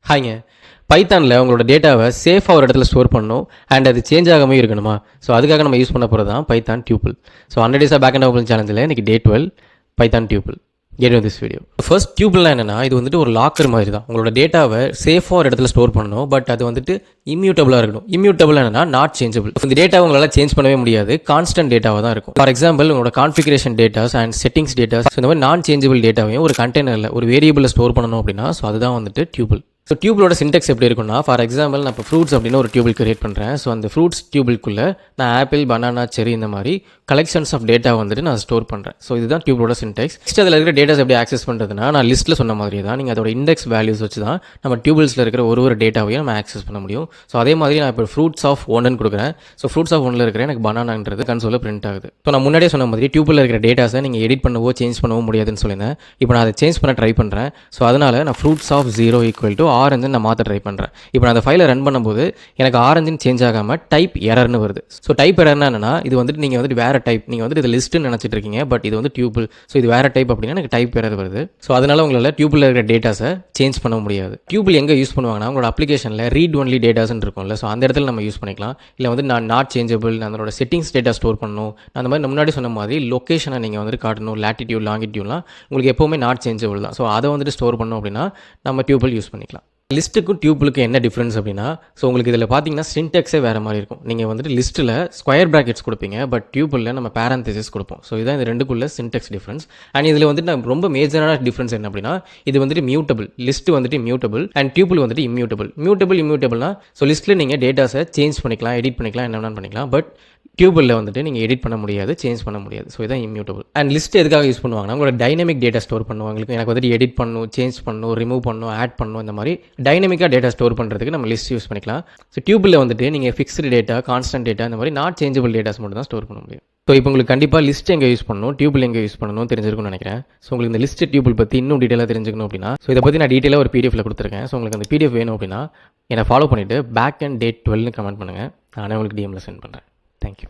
ஹாய்ங்க. பைத்தானில் உங்களோட டேட்டாவை சேஃபாக ஒரு இடத்துல ஸ்டோர் பண்ணணும் அண்ட் அது சேஞ்ச் ஆகாமல் இருக்கணுமா? ஸோ அதுக்காக நம்ம யூஸ் பண்ண போகிறது தான் Python tuple. So 100 days back and open சேலஞ்சில் இன்றைக்கி day 12 Python tuple. Get in this video. First டியூபிள்னா என்னன்னா, இது வந்துட்டு ஒரு லாக்கர் மாதிரி தான். உங்களோட டேட்டாவை சேஃபாக ஒரு இடத்துல ஸ்டோர் பண்ணணும், பட் அது வந்துட்டு இம்யூட்டபிளாக இருக்கணும். இம்யூட்டபிள் என்னன்னா நாட் சேஞ்சபிள். இந்த டேட்டா உங்களால் சேஞ்ச் பண்ணவே முடியாது, கான்ஸ்டன்ட் டேட்டாவாக தான் இருக்கும். ஃபார் எக்ஸாம்பிள், உங்களோட configuration datas and settings datas இந்த மாதிரி நான் சேஞ்சபிள் டேட்டாவையும் ஒரு கண்டெய்னரில் ஒரு வேரியபிளில் ஸ்டோர் பண்ணணும் அப்படின்னா, ஸோ அதுதான் வந்துட்டு டியூபிள். ஸோ டியூபிளோட சின்டெக்ஸ் எப்படி இருக்குன்னா, ஃபார் எக்ஸாம்பிள் நான் இப்போ ஃப்ரூட்ஸ் அப்படின்னு ஒரு டியூபிள் கிரியேட் பண்ணுறேன். ஸோ அந்த ஃப்ரூட்ஸ் டியூபிள்குள்ளே நான் ஆப்பிள், பனானா, செரி இந்த மாதிரி கலெக்ஷன்ஸ் ஆஃப் டேட்டா வந்துட்டு நான் ஸ்டோர் பண்ணுறேன். ஸோ இதுதான் டியூபிளோட சின்டெக்ஸ். நெக்ஸ்ட் அதில் இருக்கிற டேட்டாஸ் எப்படி ஆக்சஸ் பண்ணுறதுனா, நான் லிஸ்ட்டில் சொன்ன மாதிரி தான் நீங்கள் அதோட இண்டெக்ஸ் வேல்யூஸ் வச்சு தான் நம்ம டியூபிள்ஸில் இருக்கிற ஒரு டேட்டாவையும் நம்ம ஆக்சஸ் பண்ண முடியும். ஸோ அதே மாதிரி நான் இப்போ ஃப்ரூட்ஸ் ஆஃப் ஒன்னு கொடுக்குறேன். ஸோ ஃப்ரூட்ஸ் ஆஃப் ஒன்னில் இருக்கிற எனக்கு பனானான்றது கன்சோலில் பிரிண்ட் ஆகுது. ஸோ நான் முன்னாடியே சொன்ன மாதிரி டியூபிளில் இருக்கிற டேட்டாஸை நீங்கள் எடிட் பண்ணவோ சேஞ்ச் பண்ணவோ முடியாதுன்னு சொல்லியிருந்தேன். இப்போ நான் அதை சேஞ்ச் பண்ண ட்ரை பண்ணுறேன். ஸோ அதனால் நான் ஃப்ரூட்ஸ் ஆஃப் 0 = ஆரஞ்சு நான் மாற்ற ட்ரை பண்ணுறேன். இப்போ நான் அந்த ஃபைலை ரன் பண்ணும்போது எனக்கு ஆரஞ்சுன்னு சேஞ்ச் ஆகாமல் டைப் எரர்னு வருது. ஸோ டைப் எரர்னா என்னன்னா, இது வந்துட்டு நீங்கள் வந்துட்டு வேறு டைப், நீங்கள் வந்துட்டு இது லிஸ்ட்டுன்னு நினச்சிட்டு இருக்கீங்க, பட் இது வந்து டியூபிள். ஸோ இது வேறு டைப் அப்படின்னா எனக்கு டைப் எரர் வருது. ஸோ அதனால் உங்களால் டியூபிளில் இருக்கிற டேட்டாஸை சேஞ்ச் பண்ண முடியாது. டியூபிள் எங்கே யூஸ் பண்ணுவாங்கன்னா, உங்களோட அப்ளிகேஷனில் ரீட் ஒன்லி டேட்டாஸ்ன்னு இருக்கும்ல, ஸோ அந்த இடத்துல நம்ம யூஸ் பண்ணிக்கலாம். இல்லை வந்து நான் நாட் சேஞ்சபிள், அதனோட செட்டிங்ஸ் டேட்டா ஸ்டோர் பண்ணணும், அந்த மாதிரி முன்னாடி சொன்ன மாதிரி லொக்கேஷனை நீங்கள் வந்துட்டு காட்டணும், லேட்டிடியூட் லாங்கிடியூட்லாம் உங்களுக்கு எப்போவுமே நாட் சேஞ்சபிள் தான். ஸோ அதை வந்துட்டு ஸ்டோர் பண்ணணும் அப்படின்னா நம்ம டியூபிள் யூஸ் பண்ணிக்கலாம். லிஸ்ட்டுக்கும் டியூபிளுக்கும் என்ன டிஃப்ரென்ஸ் அப்படின்னா, ஸோ உங்களுக்கு இதில் பார்த்தீங்கன்னா சின்டெக்ஸே வேறு மாதிரி இருக்கும். நீங்கள் வந்துட்டு லிஸ்ட்டில் ஸ்கொயர் ப்ராக்கெட்ஸ் கொடுப்பீங்க, பட் டியூபிளில் நம்ம பேரந்தசிஸ் கொடுப்போம். ஸோ இதான் இந்த ரெண்டுக்குள்ள சின்டெக்ஸ் டிஃப்ரென்ஸ். அண்ட் இதில் வந்துட்டு நான் ரொம்ப மேஜரான டிஃப்ரென்ஸ் என்ன அப்படின்னா, இது வந்துட்டு மியூட்டபிள், லிஸ்ட் வந்துட்டு மியூட்டபிள் அண்ட் டியூபிள் வந்துட்டு இம்யூட்டபிள். இம்யூட்டபிள்னா ஸோ லிஸ்ட்டில் நீங்கள் டேட்டாஸை சேஞ்ச் பண்ணிக்கலாம், எடிட் பண்ணிக்கலாம், என்ன வேணாலும் பண்ணிக்கலாம், பட் டியூபிளில் வந்துட்டு நீங்கள் எடிட் பண்ண முடியாது, சேஞ்ச் பண்ண முடியாது. ஸோ இதான் இம்யூட்டபிள். அண்ட் லிஸ்ட் எதுக்காக யூஸ் பண்ணுவாங்கன்னா, உங்களோட டைனமிக் டேட்டா ஸ்டோர் பண்ணுவாங்க. எனக்கு வந்துட்டு எடிட் பண்ணணும், சேஞ்ச் பண்ணணும், ரிமூவ் பண்ணணும், ஆட் பண்ணணும், இந்த மாதிரி டைனமிக்காக டேட்டா ஸ்டோர் பண்ணுறதுக்கு நம்ம லிஸ்ட் யூஸ் பண்ணிக்கலாம். ஸோ டியூபிளில் வந்துட்டு நீங்கள் ஃபிக்ஸ்டு டேட்டா, கான்ஸ்டன்ட் டேட்டா, இந்த மாதிரி நாட் சேஞ்சபிள் டேட்டாஸ் மட்டும் தான் ஸ்டோர் பண்ண முடியும். ஸோ இப்போ உங்களுக்கு கண்டிப்பாக லிஸ்ட் எங்கே யூஸ் பண்ணணும், டியூபிள் எங்கே யூஸ் பண்ணணும் தெரிஞ்சிருக்கும்னு நினைக்கிறேன். ஸோ உங்களுக்கு இந்த லிஸ்ட் டியூபிள் பற்றி இன்னும் டீட்டெயிலாக தெரிஞ்சுக்கணும் அப்படின்னா, ஸோ இதை பற்றி நான் டீட்டெயிலாக ஒரு PDF கொடுத்துருக்கேன். ஸோ உங்களுக்கு அந்த PDF வேணும் அப்படின்னா என்னை ஃபாலோ பண்ணிவிட்டு பேக் அண்ட் டேட் 12 கமெண்ட் பண்ணுங்கள். நானே உங்களுக்கு DMல சென்ட் பண்ணுறேன். தேங்க்யூ.